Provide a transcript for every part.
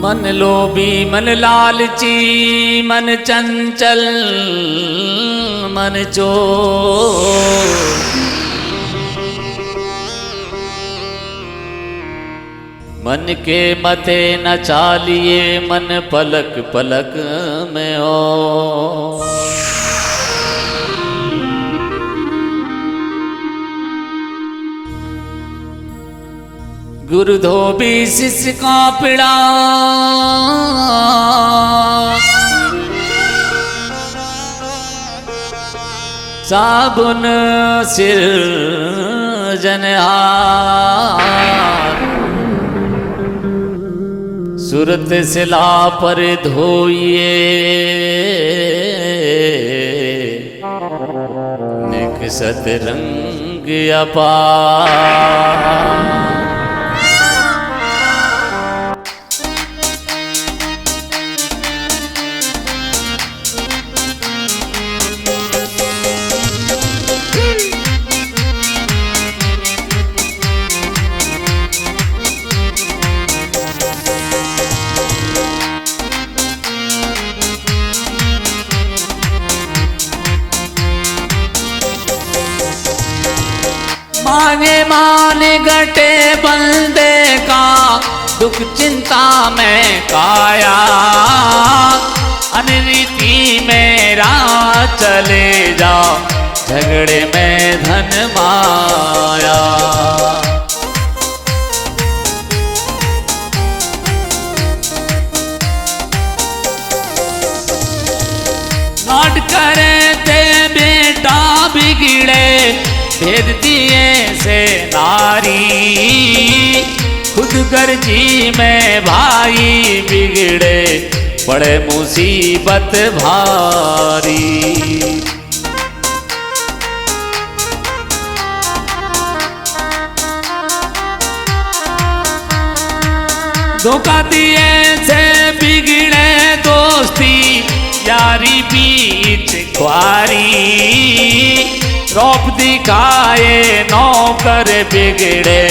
मन लोभी मन लालची मन चंचल मन चोर, मन के मते न चालिए मन पलक पलक में हो। गुरु धोबी शिष्य का पिड़ा साबुन सिर जनहार, सूरत सिला पर धोइए निकसत रंग अपार। मांगे मान गटे बंदे का दुख चिंता में काया, अनरीति में राह चले जाओ झगड़े में धन माया। नाट करे थे बेटा बिगड़े भेद दिए से नारी, खुद गर्जी में भाई बिगड़े पड़े मुसीबत भारी। धोखा दिए से बिगड़े दोस्ती यारी बीच ख्वारी, रौब दिखाए नौकर बिगड़े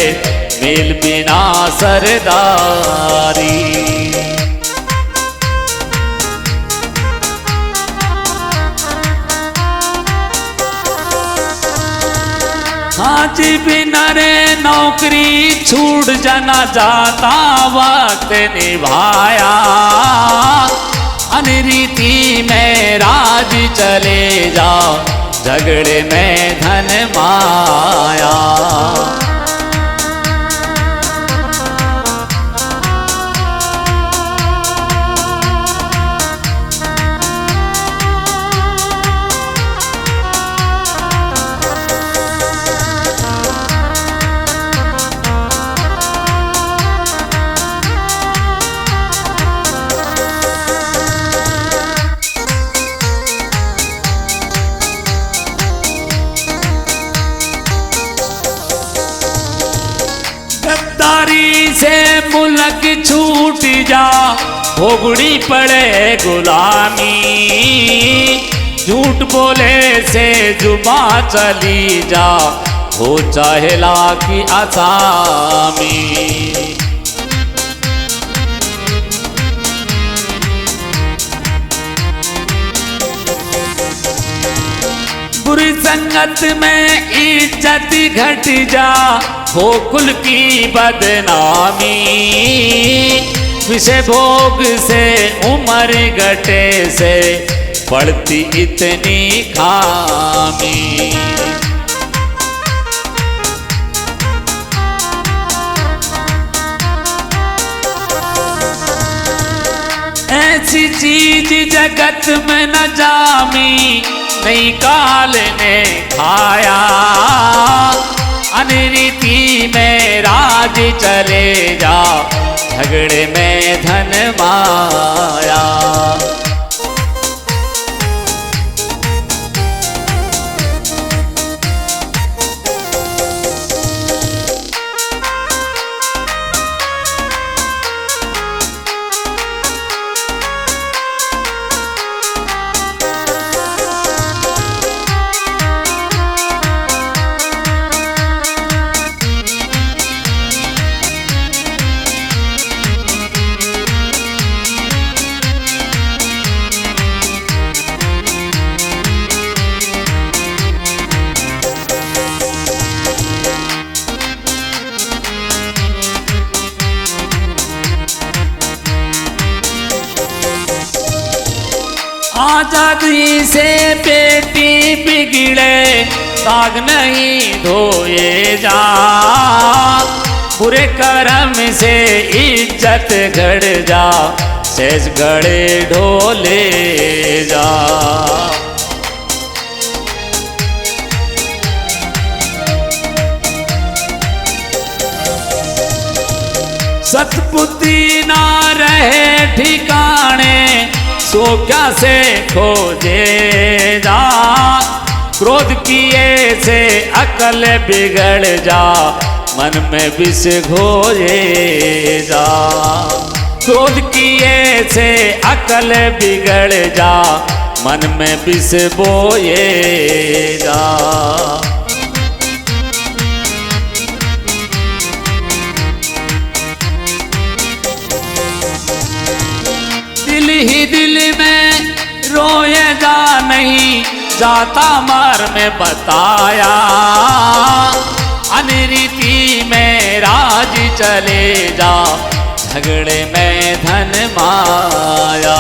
मिल बिना सरदारी। हाजी बिना रे नौकरी छूट जाना जाता वक्त निभाया, अनरीति में राज चले जाओ झगड़े में धन माया। से मुल्क छूट जा भोगड़ी पड़े गुलामी, झूठ बोले से जुबा चली जा हो चाहे लाखी आसामी। बुरी संगत में इज्जत घट जा हो कुल की बदनामी, विषय भोग से उम्र घटे से पड़ती इतनी खामी। ऐसी चीज जगत में न जामी नहीं काल ने खाया, अनरीति में राज चले जाओ झगड़े में धन माया। आजादी से बेटी बिगड़े दाग नहीं धोए जा, बुरे कर्म से इज्जत गड़ जा, सेज गड़े ढोले जा। सतबुद्धि ना रहे ठिकाने, सो क्या से खोजे जा, क्रोध किए से अकल बिगड़ जा, मन में विष घोरे जा। क्रोध किए से अकल बिगड़ जा, मन में विष बोए जा। दिल ही दिल में रोए जा, नहीं जाता मार में बताया, अनरीति में राज चले जा, झगड़े में धन माया।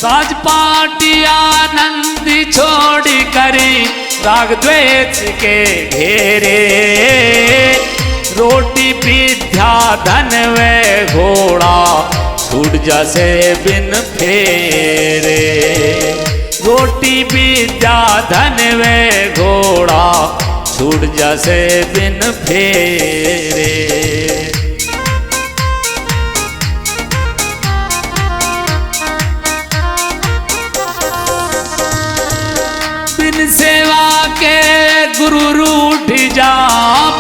राज पाटी आनंद छोड़ करी, राग द्वेष के घेरे, रोटी विद्या धन वे घोड़ा, छूट जैसे बिन फेरे। रोटी विद्या धन वे घोड़ा, छूट जैसे बिन फेरे। बिन सेवा के गुरु रूठ जा,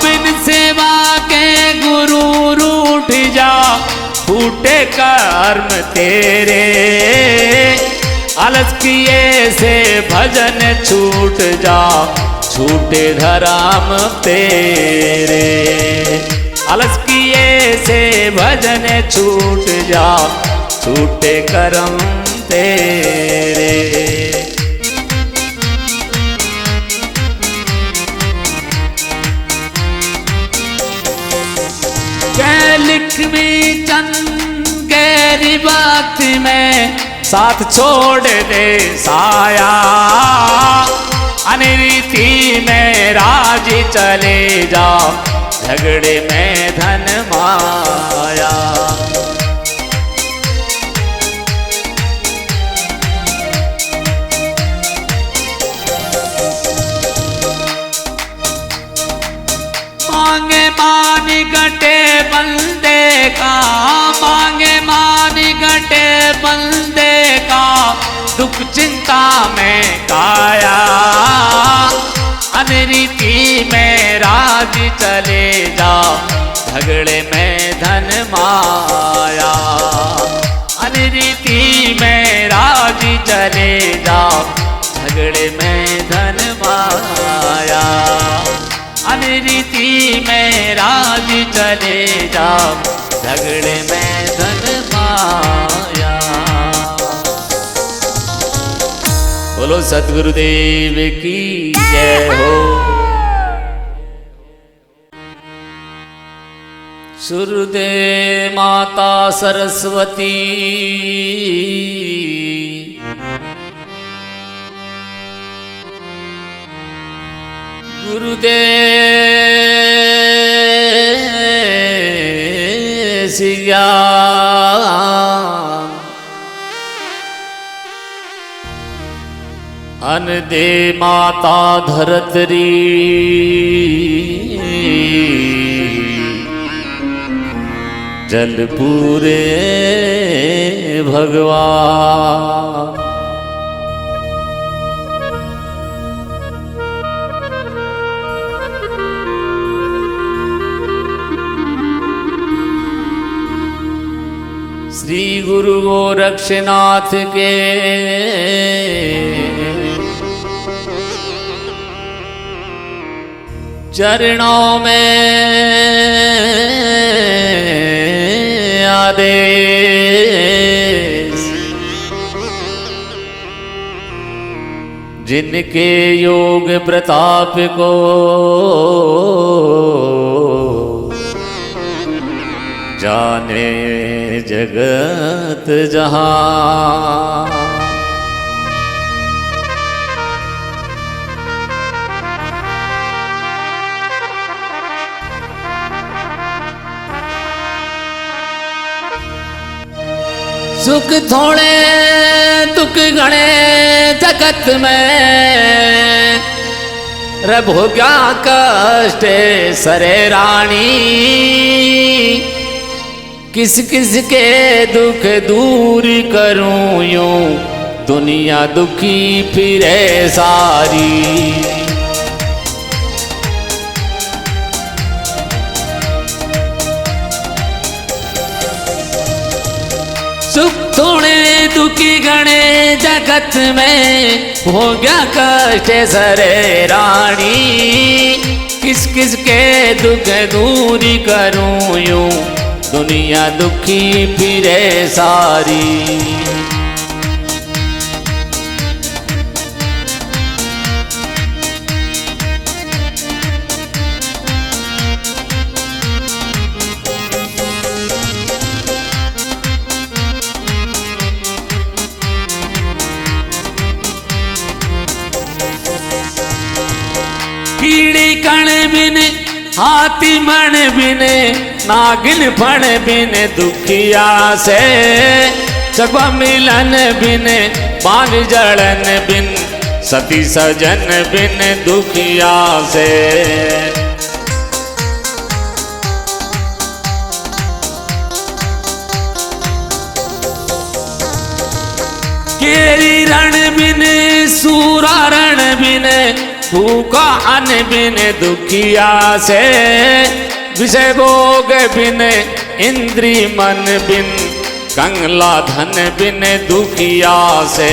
बिन सेवा के गुरु रूठ जा, फूटे कर्म तेरे, आलस किए से भजन छूट जा, छूटे धर्म तेरे। आलस किए से भजन छूट जा, छूटे कर्म तेरे। लिखवी चंद गहरी बात में साथ छोड़ दे साया, अनरीति में राज चले जा, झगड़े में धन माया। मांगे मान गटे बंदे का, मांगे मान गटे बंदे का, दुख चिंता में काया, अनरीति में राज चले जा, झगड़े में धन माया। अनरीति में राज चले जा, झगड़े में धन माया। अनरीति में राज चले जा, झगड़े में धन माया। बोलो सतगुरुदेव की जय हो। सुरदे माता सरस्वती, गुरुदेव सिया, अन दे माता धरतरी, जल पूरे भगवान। श्री गुरु गोरक्षनाथ के चरणों में आदेश, जिनके योग प्रताप को जाने जगत जहां। सुख थोड़े दुख घणे जगत में, रे भोग्या कष्ट सरे रानी। किस किस के दुख दूर करूं यूं, दुनिया दुखी फिरे सारी। सुख थोड़े दुखी घणे जगत में, हो गया कष्ट सरे रानी। किस किस के दुख दूर करूं यूं, दुनिया दुखी फिरे सारी। कीड़ी कण बिन हाथी मण बिन, नागिन फण बिन दुखिया से। जब मिलन बिन बांध जड़न बिन, सती सजन बिन दुखिया से। केरी रण बिन सूरा रण बिन, भूखा अन्न बिन दुखिया से। विषय भोग बिन इंद्री मन बिन, कंगला धन बिन दुखिया से।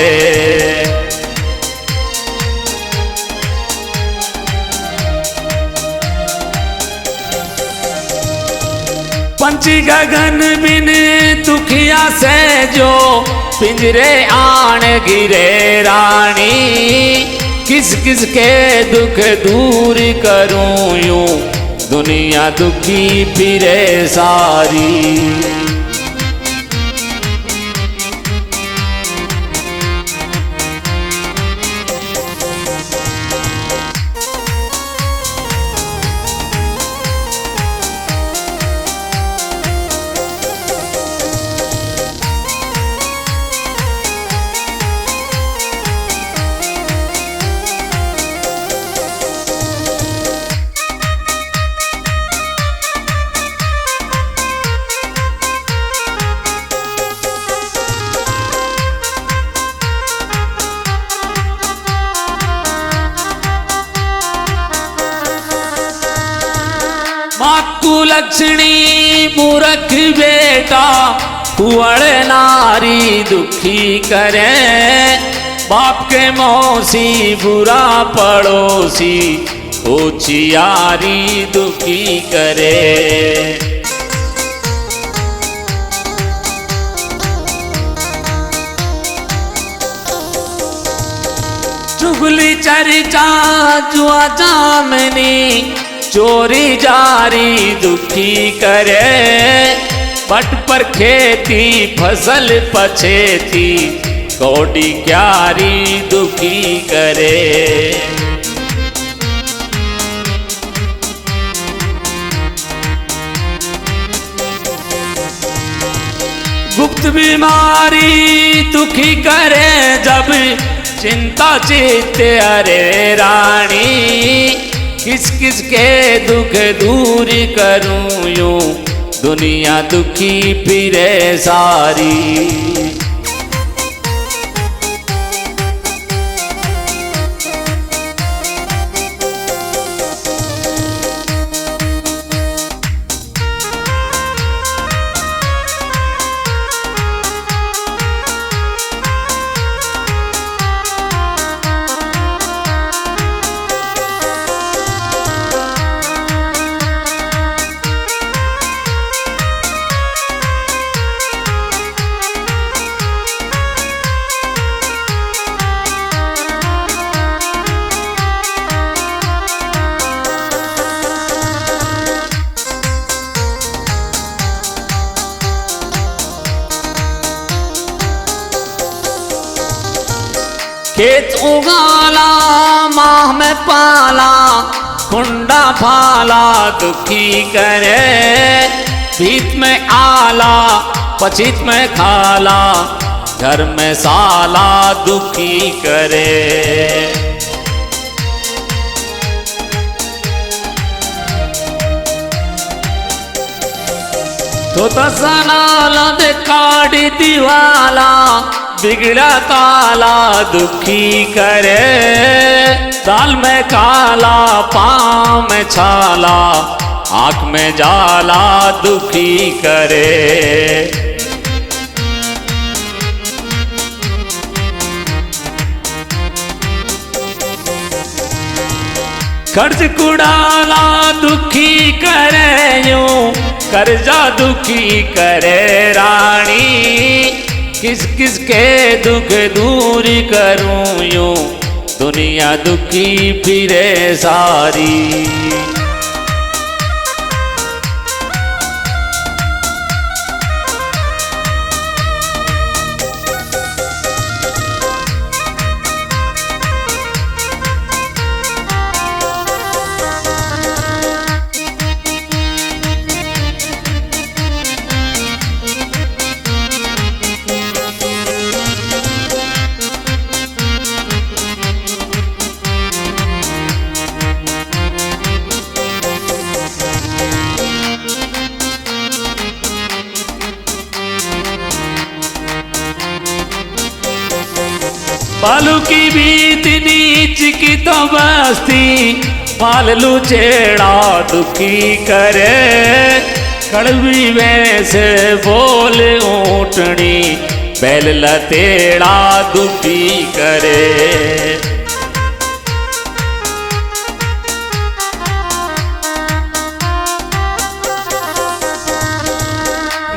पंछी गगन बिन दुखिया से, जो पिंजरे आण गिरे रानी। किस किस के दुख दूर करूं यूं, दुनिया दुखी फिरे सारी। मातु लक्ष्मी मूर्ख बेटा, कुंवर नारी दुखी करे। बाप के मौसी बुरा पड़ोसी, होशियारी दुखी करे। चुगली चर्चा जुआ जामनी, चोरी जारी दुखी करे। पट पर खेती फसल पछेती, कौड़ी क्यारी दुखी करे। गुप्त बीमारी दुखी करे, जब चिंता चित्त अरे रानी। किस किस के दुख दूर करूं यूं, दुनिया दुखी फिरे सारी। खेत उगाला माह में पाला, कुंडा फाला दुखी करे। भीत में आला पचित में खाला, घर में साला दुखी करे। तो तसनाला दे काड़ी दीवाला, बिगड़ा ताला दुखी करे। दाल में काला पाँव में छाला, आँख में जाला दुखी करे। कर्ज कुड़ाला दुखी करे यूं, कर्जा दुखी करे रानी। किस किस के दुख दूर करूं यूं, दुनिया दुखी फिरे सारी। बालू की बीत नीच की तो बस्ती, पाल लुचेड़ा दुखी करे। कड़वी वैसे बोल ऊँटनी, बैल लतेड़ा दुखी करे।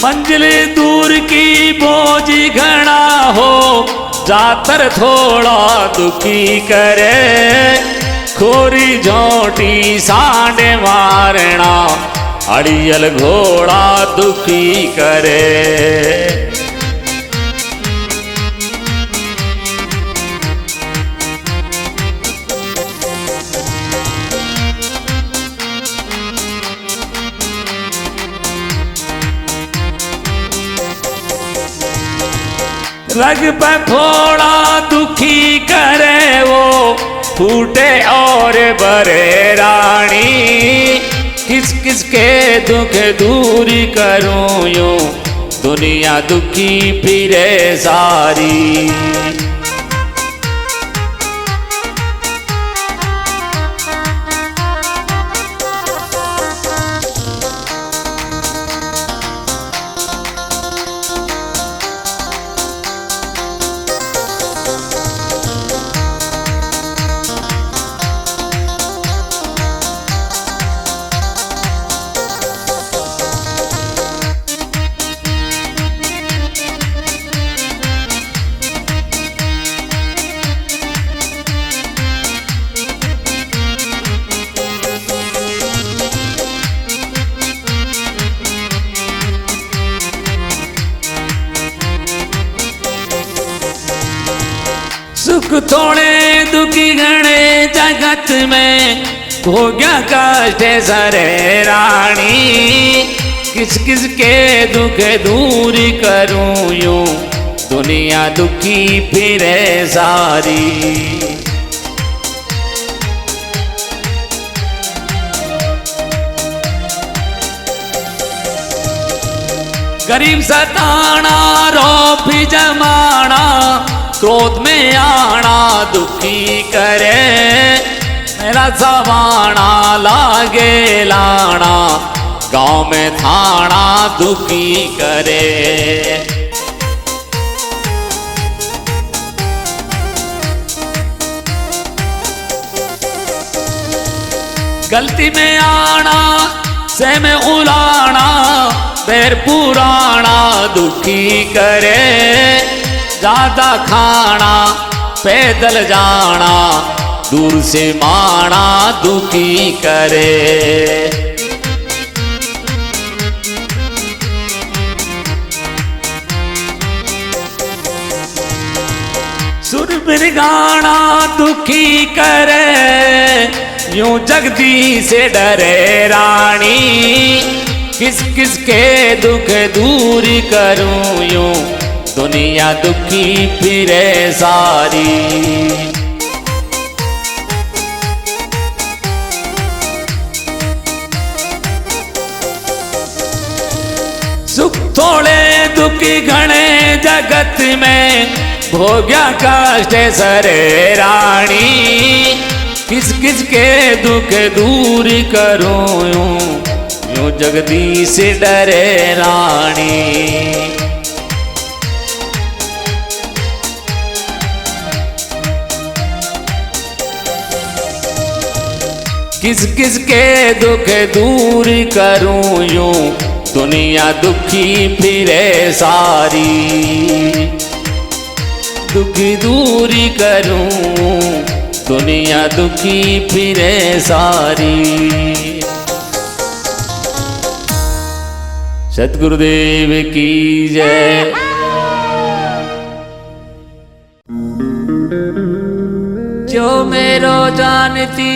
मंजिल दूर की बोझ घना हो, जातर थोड़ा दुखी करे। खोरी झोटी सांडे मारना, अड़ियल घोड़ा दुखी करे। रग पे फोड़ा दुखी करे वो, फूटे और बरे रानी। किस किस के दुख दूर करूं यूं, दुनिया दुखी फिरे सारी। सुख थोड़े दुखी घने जगत में, हो गया कष्ट सरे रानी। किस किस के दुख दूर करूं यूं, दुनिया दुखी फिरे सारी। गरीब सताना रोब जमाना, क्रोध में आना दुखी करे। मेरा सवाना लागे लाना, गांव में थाना दुखी करे। गलती में आना से में उलाना, पैर पुराना दुखी करे। ज्यादा खाना पैदल जाना, दूर से माना दुखी करे। सुर में निर्गाणा दुखी करे, यूं जगदीश से डरे रानी। किस किस के दुख दूर करूं, यूं दुनिया दुखी फिरे सारी। सुख थोड़े दुखी घने जगत में, भोग्या कष्ट सरे रानी। किस किस के दुख दूर करूं, यूं जगदीश से डरे रानी। किस किस के दुख दूर करूं, यूं दुनिया दुखी फिरे सारी। दुखी दूरी करूं, दुनिया दुखी फिरे सारी। सतगुरुदेव की जय। जो मेरो जानती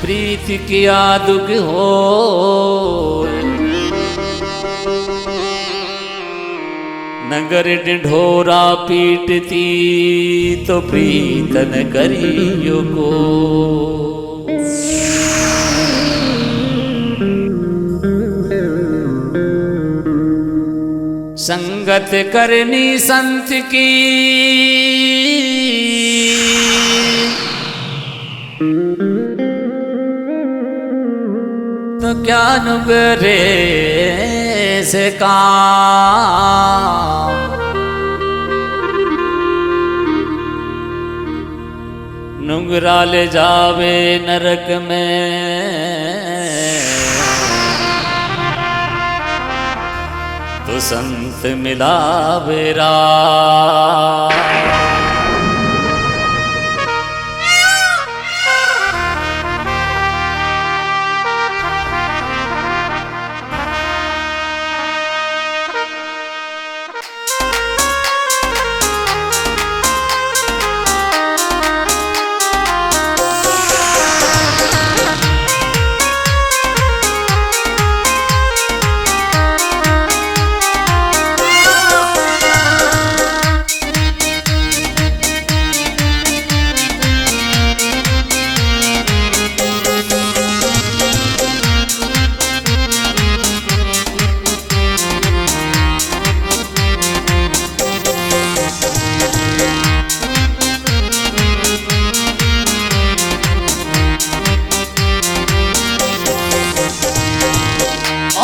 प्रीत किया दुख हो, नगर ढिढोरा पीटती तो प्रीत न करियो को। संगत करनी संत की तो क्या नुगरे से काम। नुगरा ले जावे नरक में, तो संत मिलावे राम।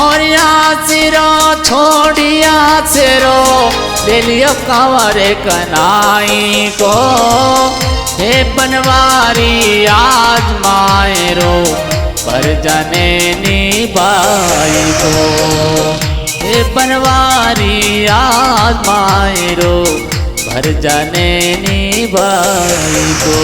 और यहाँ सिरो छोड़िया सिरो ले लियो कंवरे कनाई को। हे बनवारी आज मायरो पर जाने निभाई को। हे बनवारी आज मायरो भर जाने निभाई को।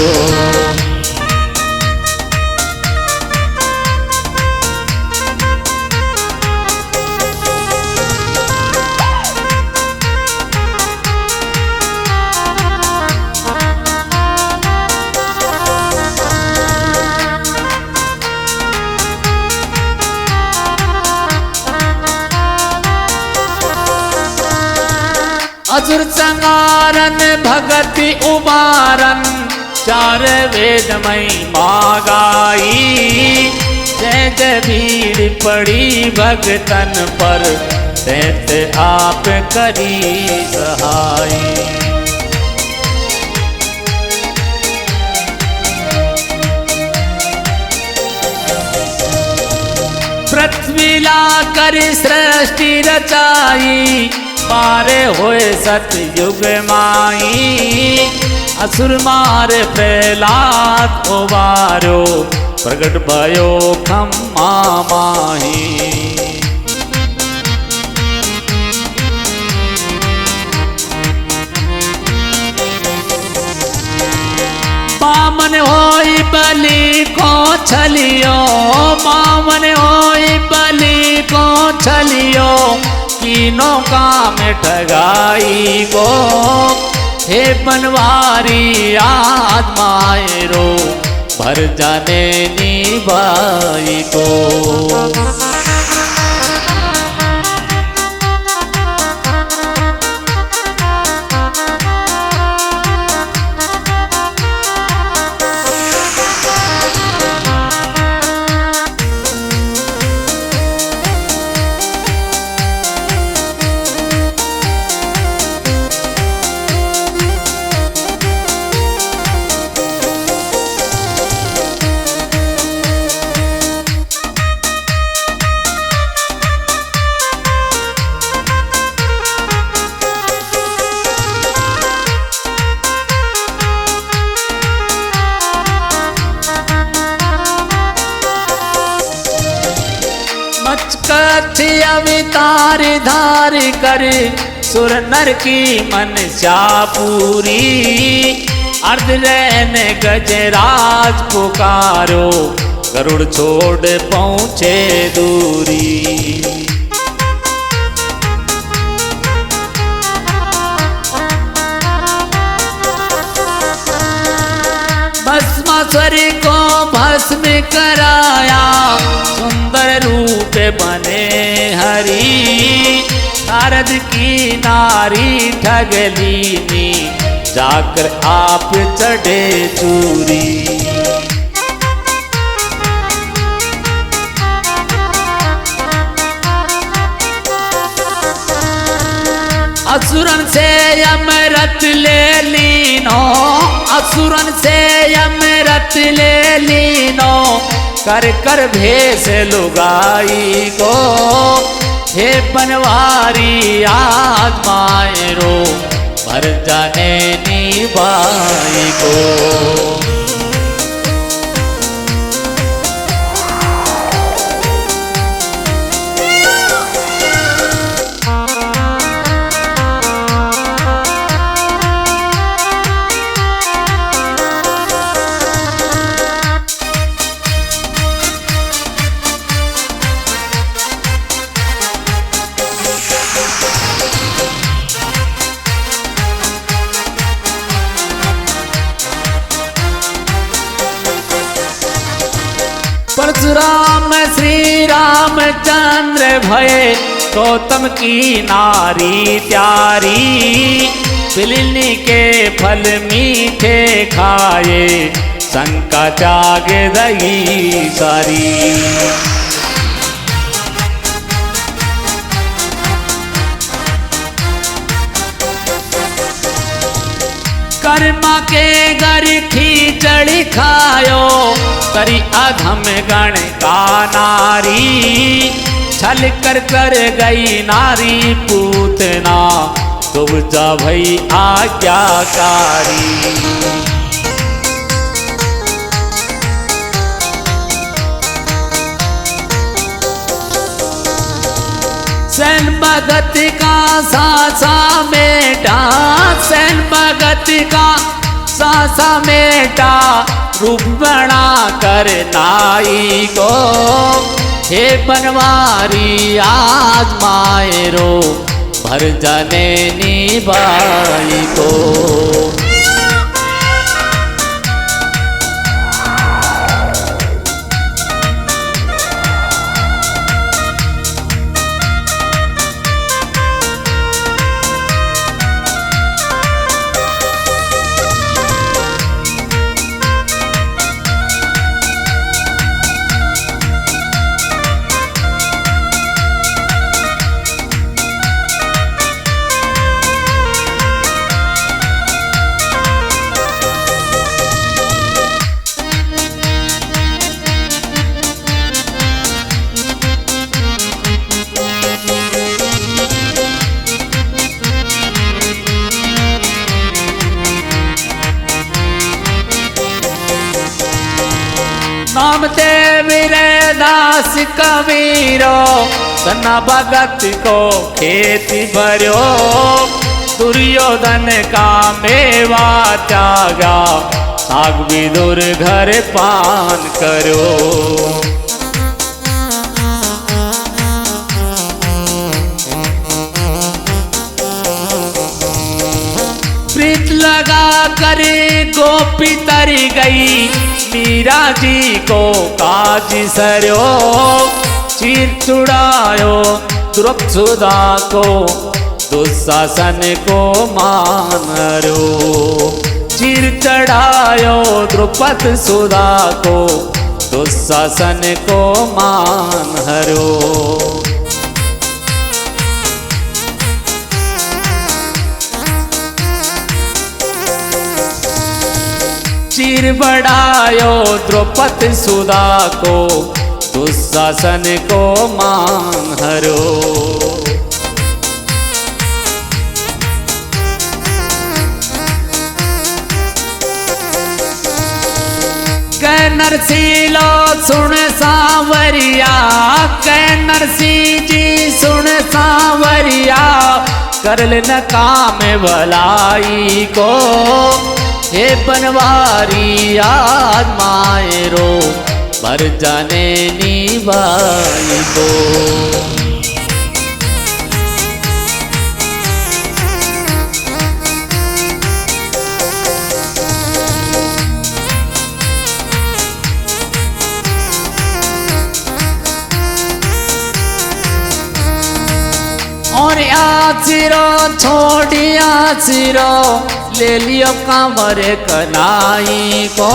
असुर संगारन भगति उबारन चार वेद मई मागाई। जय जय भीड़ पड़ी भगतन पर दैत आप करी सहाई। पृथ्वी ला कर सृष्टि रचाई मारे होए सतयुग माई। असुर मार प्रहलाद उबारो प्रगट भयो खम्मा माही। बामन होई बलि को छलियो, बामन होई बलि को छलियो। कीनों काम ठगाई को। हे बनवारी आजमाए रो भर जाने नी बाई को। मचकथि अवतार धार कर सुर नर की मनसा पूरी। अर्ध रैन गजराज पुकारो गरुड़ छोड़ पहुँचे दूरी। भस्मासुर को भस्म कराया सुंदर रूप बने हरि। नारद की नारी ठगलीनी जाकर आप चढ़े चूरी। असुरन से अमृत ले लीनो, असुरन से अमृत ले लीनो कर कर भेष लुगाई को। हे बनवारी आजमाए रो भर जाने नी बाई को। परशुराम श्री रामचंद्र भये गौतम की नारी प्यारी। बिलनी के फल मीठे खाए शंका जाग गई सारी। कर्मा के घर खींचड़ी खायो करी अधम गण का नारी। छल कर कर गई नारी पूतना तुम जा भई आज्ञाकारी। सैन भगत का सासा बेटा, सैन भगत का सासा बेटा रूप बना कर नाई को। हे बनवारी आजमाए रो भर जाने नी बाई को। नामदेव रे दास कबीरो सन्ना भगत को खेत भर्यो। दुर्योधन का मेवा त्यागा साग विदुर घर पान करो। करे गोपी तरी गई, मीरा जी को काज सरयो। चीर चुड़ायो द्रुपदसुधा को, दुशासन को मानरो। चीर चढ़ायो द्रुपदसुधा को, दुशासन को मानरो। चीर बढ़ायो द्रुपदसुधा को, दुशासन को मानरो। कै नरसिंह सुन सांवरिया, कै नरसिंह जी सुन सांवरिया, कर लेना काम भलाई को। हे बनवारी आज मायरो, मर जाने नी भाई को। और आसिरो छोड़िया सिरो, ले लियो कांवर कनाई को।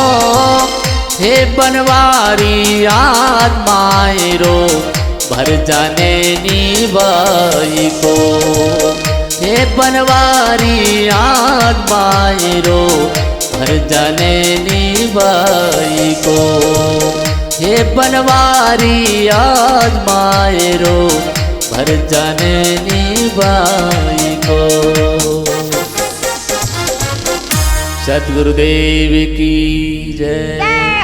हे बनवारी आज मायरो, भर जाने नी बाई को। हे बनवारी आज मायरो, भर जाने नी बाई को। हे बनवारी आज मायरो, भर जाने नी बाई को। सद्गुरुदेव की जय।